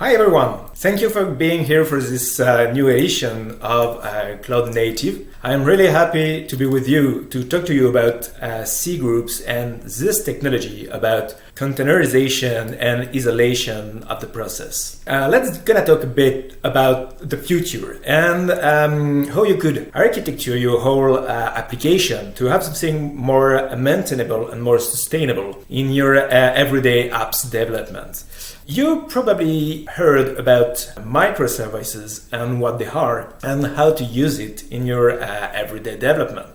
Hi everyone! Thank you for being here for this new edition of Cloud Native. I'm really happy to be with you to talk to you about Cgroups and this technology about containerization and isolation of the process. Let's gonna talk a bit about the future and how you could architecture your whole application to have something more maintainable and more sustainable in your everyday apps development. You probably heard about microservices and what they are and how to use it in your everyday development.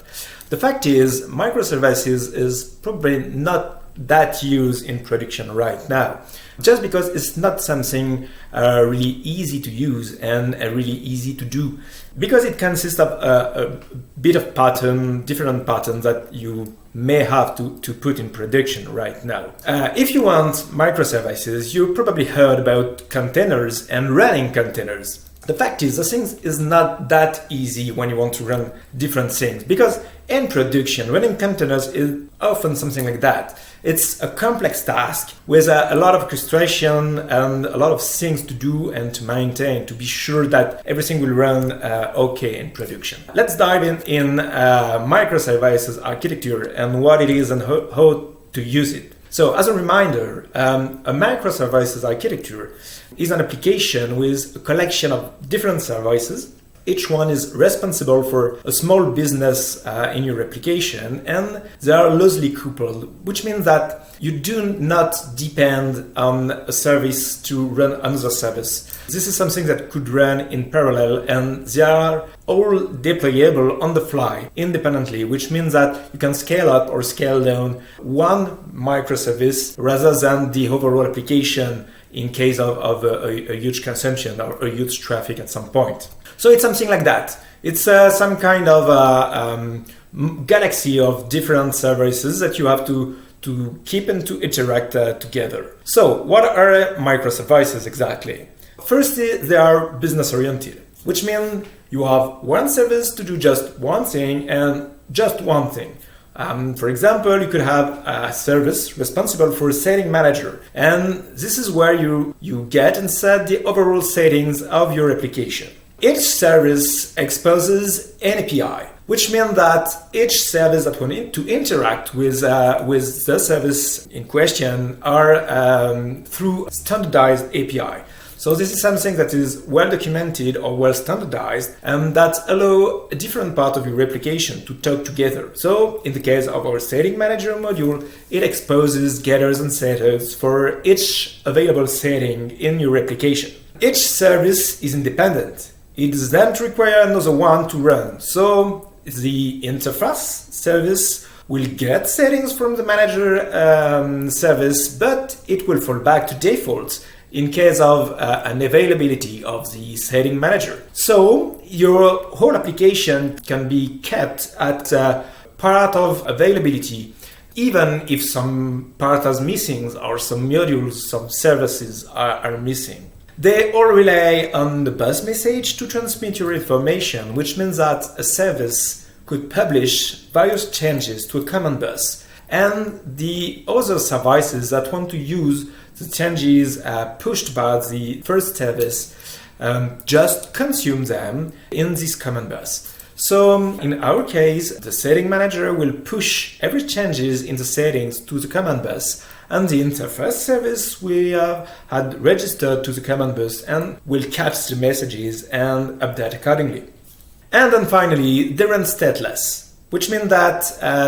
The fact is, microservices is probably not that used in production right now, just because it's not something really easy to use and really easy to do, because it consists of a bit of different patterns that you may have to put in production right now. If you want microservices, you probably heard about containers and running containers. The fact is, the thing is not that easy when you want to run different things, because in production, running containers is often something like that. It's a complex task with a lot of orchestration and a lot of things to do and to maintain to be sure that everything will run okay in production. Let's dive in microservices architecture and what it is and how to use it. So as a reminder, a microservices architecture is an application with a collection of different services. Each one is responsible for a small business in your application, and they are loosely coupled, which means that you do not depend on a service to run another service. This is something that could run in parallel, and they are all deployable on the fly independently, which means that you can scale up or scale down one microservice rather than the overall application in case of a huge consumption or a huge traffic at some point. So it's something like that. It's some kind of galaxy of different services that you have to keep and to interact together. So what are microservices exactly? Firstly, they are business oriented, which means you have one service to do just one thing and just one thing. For example, you could have a service responsible for setting manager, and this is where you get and set the overall settings of your application. Each service exposes an API, which means that each service that will need to interact with the service in question are through standardized API. So this is something that is well documented or well standardized and that allow a different part of your application to talk together. So in the case of our setting manager module, it exposes getters and setters for each available setting in your application. Each service is independent. It doesn't require another one to run. So the interface service will get settings from the manager service, but it will fall back to defaults in case of an availability of the setting manager. So your whole application can be kept at part of availability, even if some part is missing or some modules, some services are missing. They all rely on the bus message to transmit your information, which means that a service could publish various changes to a command bus, and the other services that want to use the changes pushed by the first service just consume them in this command bus. So in our case, the setting manager will push every changes in the settings to the command bus, and the interface service we had registered to the command bus and will catch the messages and update accordingly. And then finally, they run stateless, which means that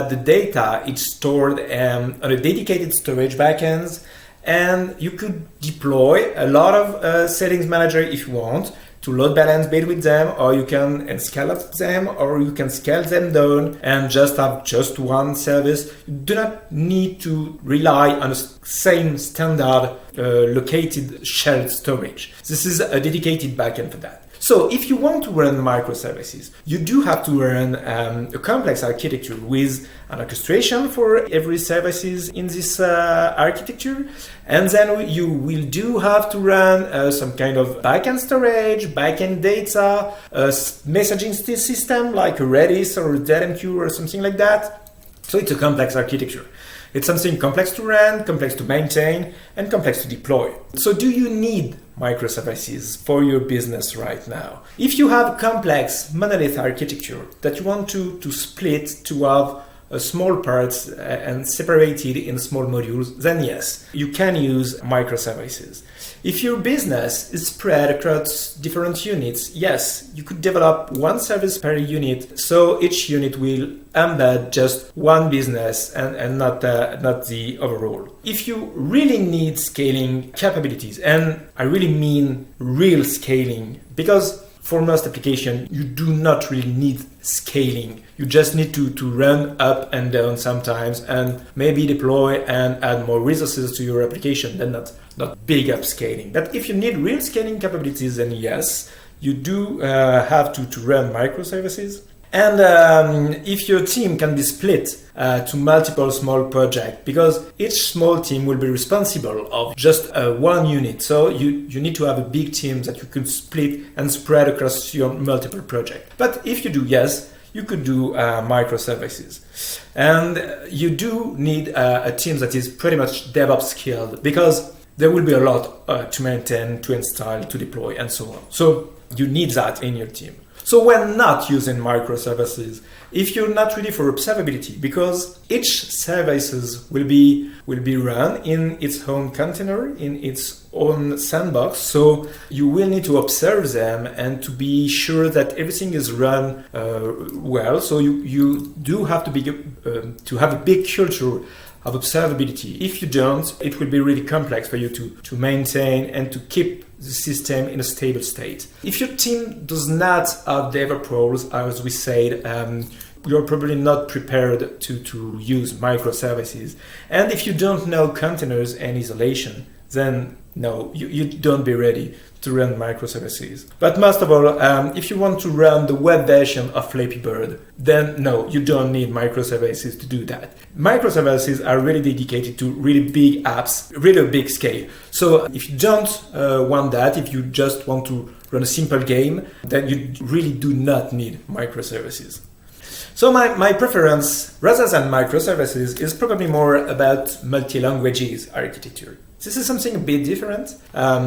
the data is stored on a dedicated storage backends, and you could deploy a lot of settings manager if you want to load balance bit with them, or you can scale up them, or you can scale them down and just have just one service. You do not need to rely on the same standard located shared storage. This is a dedicated backend for that. So if you want to run microservices, you do have to run a complex architecture with an orchestration for every services in this architecture. And then you will do have to run some kind of backend storage, backend data, messaging system like a Redis or a DataMQ or something like that. So it's a complex architecture. It's something complex to run, complex to maintain, and complex to deploy. So do you need microservices for your business right now? If you have a complex monolith architecture that you want to split to have small parts and separated in small modules, then yes, you can use microservices. If your business is spread across different units, yes, you could develop one service per unit, so each unit will embed just one business and not the overall. If you really need scaling capabilities, and I really mean real scaling, because for most applications, you do not really need scaling. You just need to run up and down sometimes and maybe deploy and add more resources to your application, then not big upscaling. But if you need real scaling capabilities, then yes, you do have to run microservices. And if your team can be split to multiple small projects, because each small team will be responsible of just one unit. So you need to have a big team that you could split and spread across your multiple projects. But if you do, yes, you could do microservices. And you do need a team that is pretty much DevOps skilled, because there will be a lot to maintain, to install, to deploy, and so on. So you need that in your team. So when not using microservices, if you're not ready for observability, because each services will be run in its own container, in its own sandbox, so you will need to observe them and to be sure that everything is run well. So you do have to have a big culture of observability. If you don't, it will be really complex for you to maintain and to keep the system in a stable state. If your team does not have DevOps roles, as we said, you're probably not prepared to use microservices. And if you don't know containers and isolation, then no, you don't be ready to run microservices. But most of all, if you want to run the web version of Flappy Bird, then no, you don't need microservices to do that. Microservices are really dedicated to really big apps, really big scale. So if you don't want that, if you just want to run a simple game, then you really do not need microservices. So my preference, rather than microservices, is probably more about multi-languages architecture. This is something a bit different. I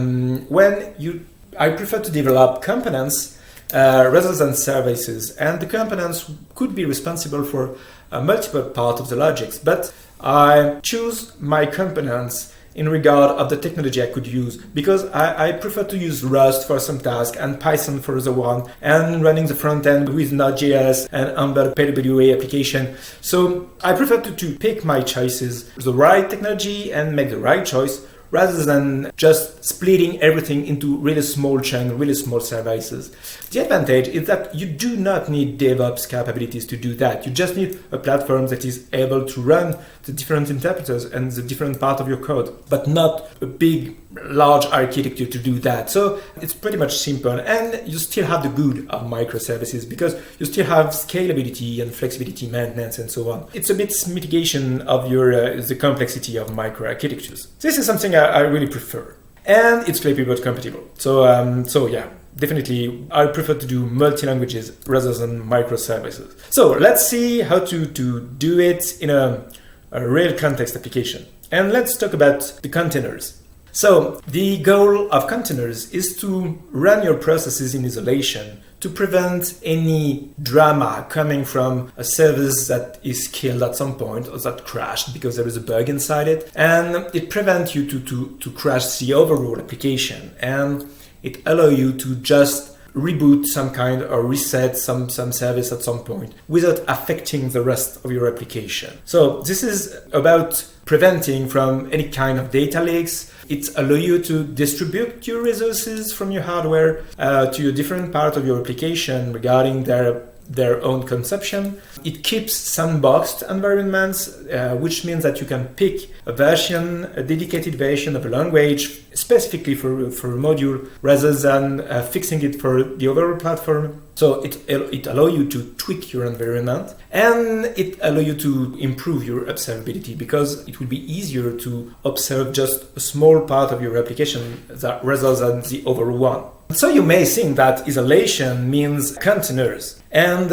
prefer to develop components rather than services, and the components could be responsible for multiple parts of the logics, but I choose my components in regard of the technology I could use, because I prefer to use Rust for some task and Python for the one, and running the front end with Node.js and embed PWA application. So I prefer to pick my choices, the right technology, and make the right choice, rather than just splitting everything into really small chunks, really small services. The advantage is that you do not need DevOps capabilities to do that. You just need a platform that is able to run the different interpreters and the different part of your code, but not a big, large architecture to do that. So it's pretty much simple, and you still have the good of microservices, because you still have scalability and flexibility, maintenance, and so on. It's a bit mitigation of your the complexity of microarchitectures. This is something I really prefer, and it's Flappy Bird compatible. So yeah, definitely I prefer to do multi-languages rather than microservices. So let's see how to do it in a real context application. And let's talk about the containers. So the goal of containers is to run your processes in isolation to prevent any drama coming from a service that is killed at some point or that crashed because there is a bug inside it. And it prevents you to crash the overall application. And it allows you to just reboot some kind or reset some service at some point without affecting the rest of your application. So this is about preventing from any kind of data leaks. It allows you to distribute your resources from your hardware to your different part of your application regarding their own consumption. It keeps sandboxed environments, which means that you can pick a dedicated version of a language specifically for a module rather than fixing it for the overall platform. So it allows you to tweak your environment, and it allows you to improve your observability, because it will be easier to observe just a small part of your application rather than the overall one. So you may think that isolation means containers and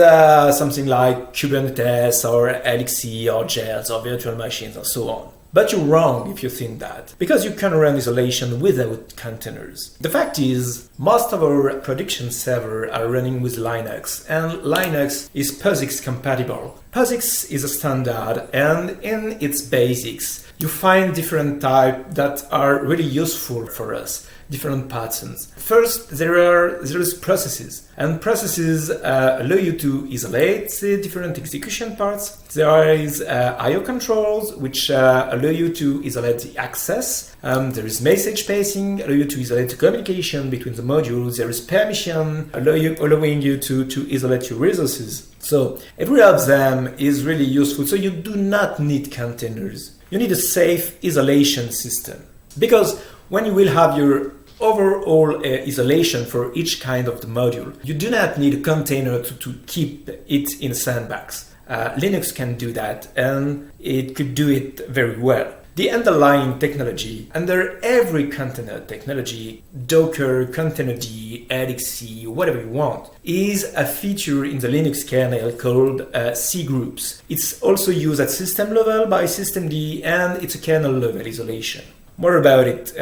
something like Kubernetes or Elixir or Gels or virtual machines and so on. But you're wrong if you think that, because you can run isolation without containers. The fact is, most of our production servers are running with Linux, and Linux is POSIX compatible. POSIX is a standard, and in its basics, you find different types that are really useful for us, different patterns. First, there is processes, and processes allow you to isolate the different execution parts. There is I/O controls, which allow you to isolate the access. There is message passing, allow you to isolate the communication between the modules. There is permission, allowing you to isolate your resources. So every of them is really useful. So you do not need containers. You need a safe isolation system, because when you will have your overall isolation for each kind of the module, you do not need a container to keep it in a sandbox. Linux can do that, and it could do it very well. The underlying technology under every container technology, Docker, Containerd, Elixir, whatever you want, is a feature in the Linux kernel called Cgroups. It's also used at system level by systemd, and it's a kernel level isolation. More about it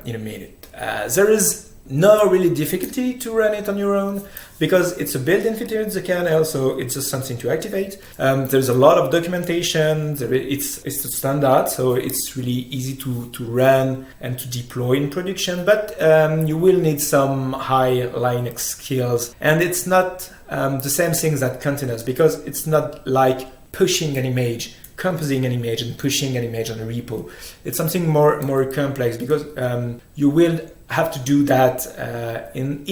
in a minute. There is no really difficulty to run it on your own, because it's a built-in feature in the kernel, so it's just something to activate. There's a lot of documentation. It's a standard, so it's really easy to run and to deploy in production, but you will need some high Linux skills, and it's not the same things that containers, because it's not like pushing an image, composing an image and pushing an image on a repo. It's something more complex, because you will have to do that in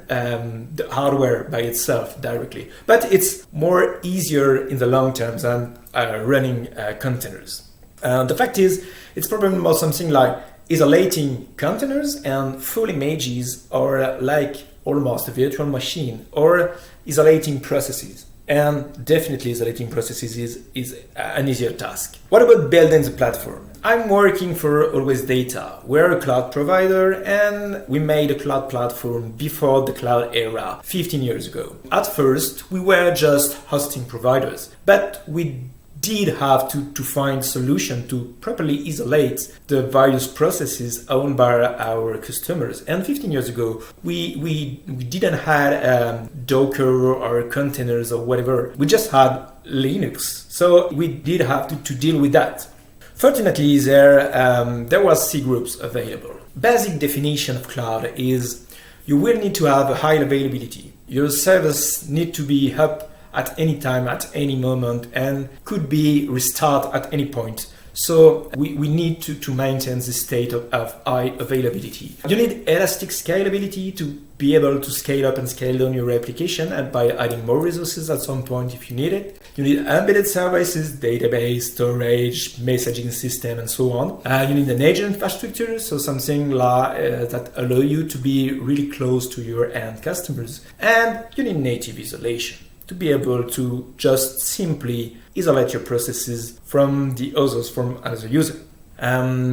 the hardware by itself directly. But it's more easier in the long term than running containers. The fact is, it's probably more something like isolating containers and full images, or like almost a virtual machine, or isolating processes. And definitely isolating processes is an easier task. What about building the platform? I'm working for AlwaysData. We're a cloud provider, and we made a cloud platform before the cloud era 15 years ago. At first, we were just hosting providers, but we did have to find a solution to properly isolate the various processes owned by our customers. And 15 years ago, we didn't have Docker or containers or whatever. We just had Linux. So we did have to deal with that. Fortunately, there was Cgroups available. Basic definition of cloud is you will need to have a high availability. Your servers need to be up at any time, at any moment, and could be restarted at any point. So we need to maintain this state of high availability. You need elastic scalability to be able to scale up and scale down your application, and by adding more resources at some point if you need it. You need embedded services, database, storage, messaging system, and so on. You need an edge infrastructure, so something that allow you to be really close to your end customers. And you need native isolation to be able to just simply isolate your processes from the others, from another user.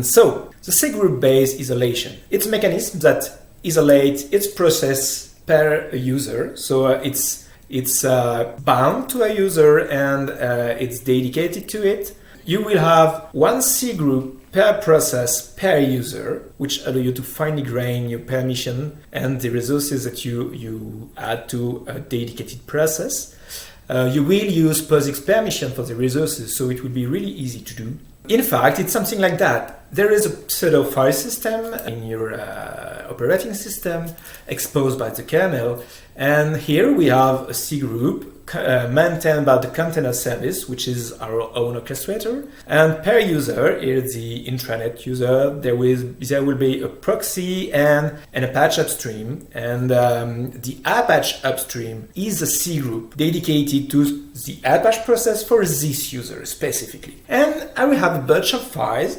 So the Cgroup-based isolation, it's a mechanism that isolates its process per user. So it's bound to a user, and it's dedicated to it. You will have one Cgroup per process per user, which allow you to finely grain your permission and the resources that you add to a dedicated process. You will use POSIX permission for the resources, so it will be really easy to do. In fact, it's something like that. There is a pseudo file system in your operating system exposed by the kernel, and here we have a Cgroup maintained by the container service, which is our own orchestrator. And per user, here the intranet user, there will be a proxy and an Apache upstream. And the Apache upstream is a Cgroup dedicated to the Apache process for this user specifically. And I will have a bunch of files,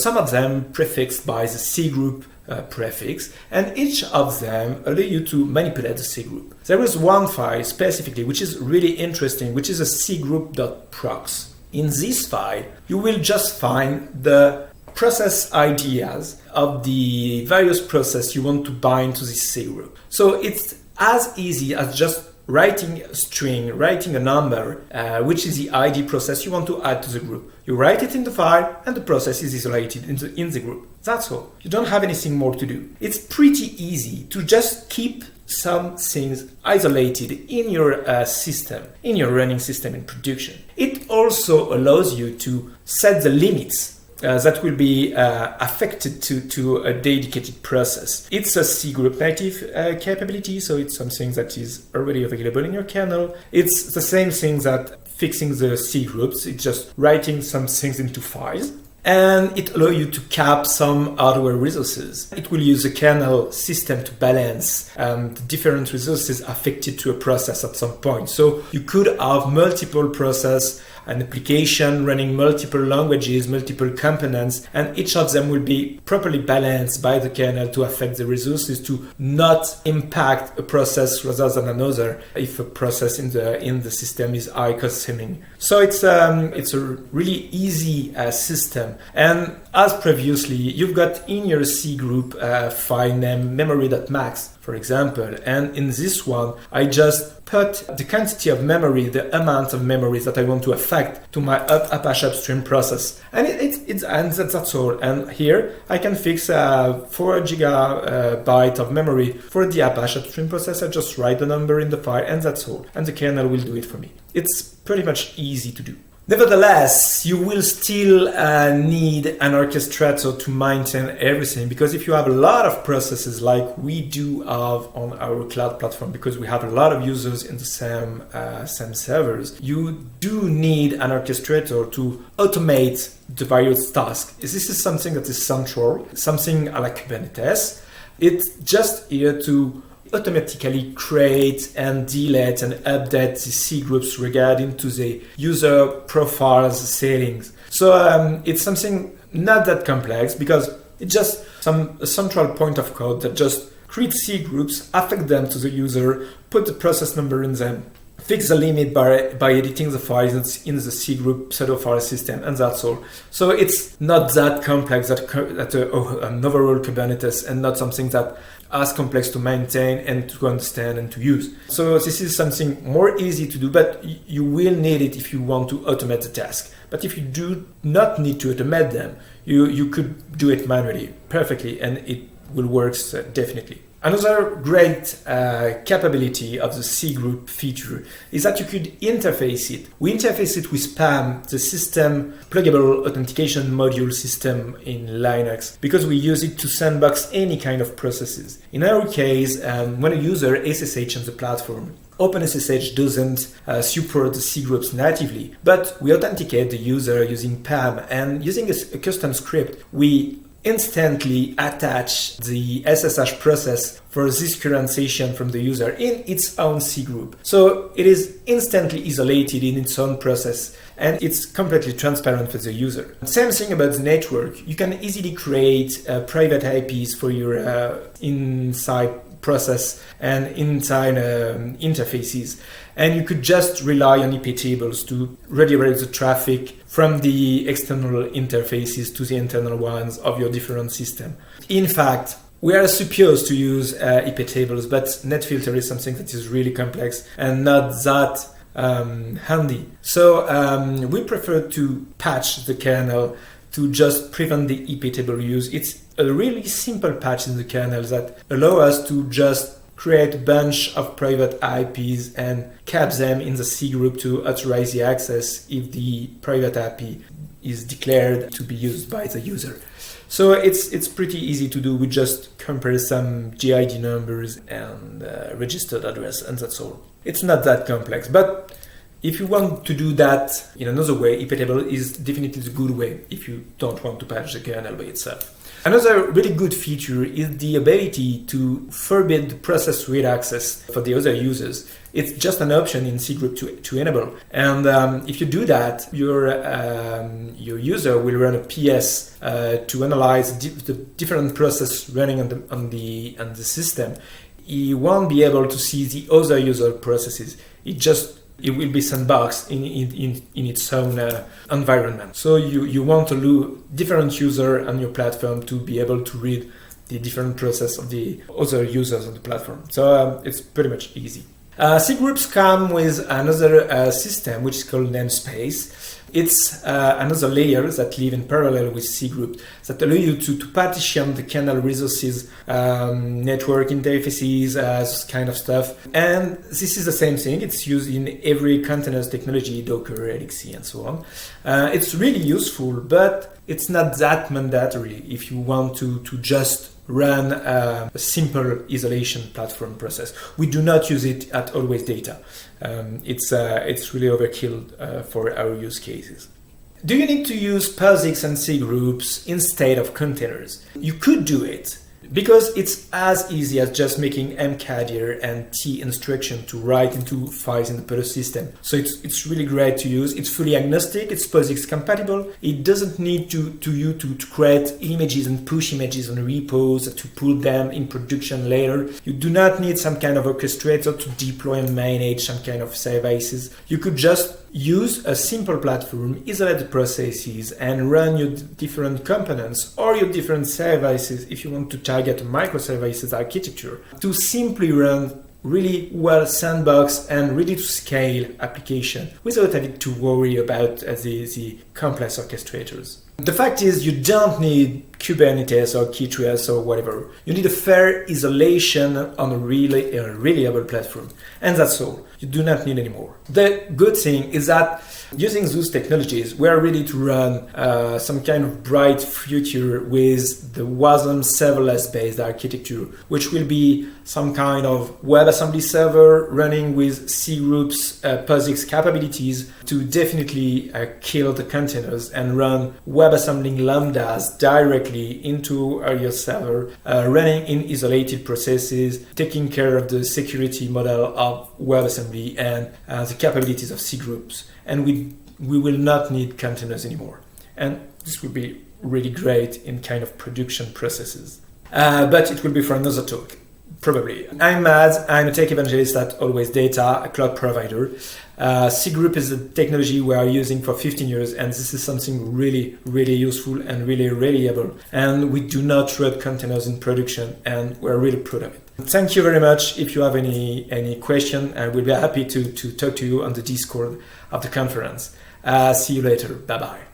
some of them prefixed by the Cgroup prefix, and each of them allow you to manipulate the Cgroup. There is one file specifically which is really interesting, which is a cgroup.prox. In this file, you will just find the process ideas of the various process you want to bind to this C group. So it's as easy as just writing a string, writing a number, which is the ID process you want to add to the group. You write it in the file and the process is isolated in the group. That's all. You don't have anything more to do. It's pretty easy to just keep some things isolated in your system, in your running system in production. It also allows you to set the limits that will be affected to a dedicated process. It's a Cgroup native capability, so it's something that is already available in your kernel. It's the same thing that fixing the Cgroups. It's just writing some things into files. And it allows you to cap some hardware resources. It will use the kernel system to balance the different resources affected to a process at some point. So you could have multiple processes, an application running multiple languages, multiple components, and each of them will be properly balanced by the kernel to affect the resources to not impact a process rather than another if a process in the system is high consuming. So it's a really easy system. And as previously, you've got in your C group file name memory.max, for example, and in this one, I just put the quantity of memory, the amount of memory that I want to affect to my Apache upstream process. And that's all. And here I can fix 4 gigabyte of memory for the Apache upstream process. I just write the number in the file and that's all. And the kernel will do it for me. It's pretty much easy to do. Nevertheless, you will still need an orchestrator to maintain everything, because if you have a lot of processes like we do have on our cloud platform, because we have a lot of users in the same servers, you do need an orchestrator to automate the various tasks. This is something that is central, something like Kubernetes. It's just here to automatically create and delete and update the C groups regarding to the user profiles settings. So it's something not that complex, because it's just a central point of code that just creates C groups, affect them to the user, put the process number in them, fix the limit by editing the files in the C group pseudo file system, and that's all. So it's not that complex that an overall Kubernetes, and not something that as complex to maintain and to understand and to use. So this is something more easy to do, but you will need it if you want to automate the task. But if you do not need to automate them, you could do it manually perfectly, and it will work definitely. Another great capability of the C group feature is that you could interface it. We interface it with PAM, the system pluggable authentication module system in Linux, because we use it to sandbox any kind of processes. In our case, when a user SSH on the platform, OpenSSH doesn't support the C groups natively, but we authenticate the user using PAM, and using a custom script, we instantly attach the SSH process for this current session from the user in its own C group. So it is instantly isolated in its own process, and it's completely transparent for the user. Same thing about the network. You can easily create private IPs for your inside process and inside interfaces, and you could just rely on IP tables to redirect the traffic from the external interfaces to the internal ones of your different system. In fact, we are supposed to use IP tables, but netfilter is something that is really complex and not that handy. So we prefer to patch the kernel to just prevent the IP table use. It's a really simple patch in the kernel that allow us to just create a bunch of private IPs and cap them in the C group to authorize the access if the private IP is declared to be used by the user. So it's pretty easy to do. We just compare some GID numbers and registered address, and that's all. It's not that complex, but if you want to do that in another way, IP table is definitely the good way if you don't want to patch the kernel by itself. Another really good feature is the ability to forbid the process read access for the other users. It's just an option in Cgroup to enable. And if you do that, your user will run a PS to analyze the different process running on the system. He won't be able to see the other user processes. It just it will be sandboxed in its own environment. So you want to allow different users on your platform to be able to read the different process of the other users on the platform. So it's pretty much easy. Cgroups come with another system which is called namespace. It's another layer that live in parallel with Cgroups that allow you to partition the kernel resources, network interfaces, this kind of stuff. And this is the same thing. It's used in every containers technology, Docker, LXC, and so on. It's really useful, but it's not that mandatory if you want to just run a simple isolation platform process. We do not use it at AlwaysData. It's really overkill for our use cases. Do you need to use POSIX and Cgroups instead of containers? You could do it, because it's as easy as just making mkdir and t instruction to write into files in the POSIX system. So it's really great to use. It's fully agnostic. It's POSIX compatible. It doesn't need to create images and push images on repos to pull them in production later. You do not need some kind of orchestrator to deploy and manage some kind of services. You could just use a simple platform, isolate the processes, and run your different components or your different services if you want to target a microservices architecture to simply run really well sandbox and ready to scale application without having to worry about the complex orchestrators. The fact is, you don't need Kubernetes or Key-Trace or whatever. You need a fair isolation on a really reliable platform. And that's all. You do not need any more. The good thing is that using those technologies, we are ready to run some kind of bright future with the WASM serverless-based architecture, which will be some kind of WebAssembly server running with Cgroups POSIX capabilities to definitely kill the containers and run WebAssembly lambdas directly into your server, running in isolated processes, taking care of the security model of WebAssembly and the capabilities of Cgroups. And we will not need containers anymore. And this will be really great in kind of production processes. But it will be for another talk, probably. I'm Mads, I'm a tech evangelist at AlwaysData, a cloud provider. Cgroup is a technology we are using for 15 years, and this is something really, really useful and really reliable. And we do not run containers in production, and we're really proud of it. Thank you very much. If you have any question, I will be happy to talk to you on the Discord of the conference. See you later. Bye-bye.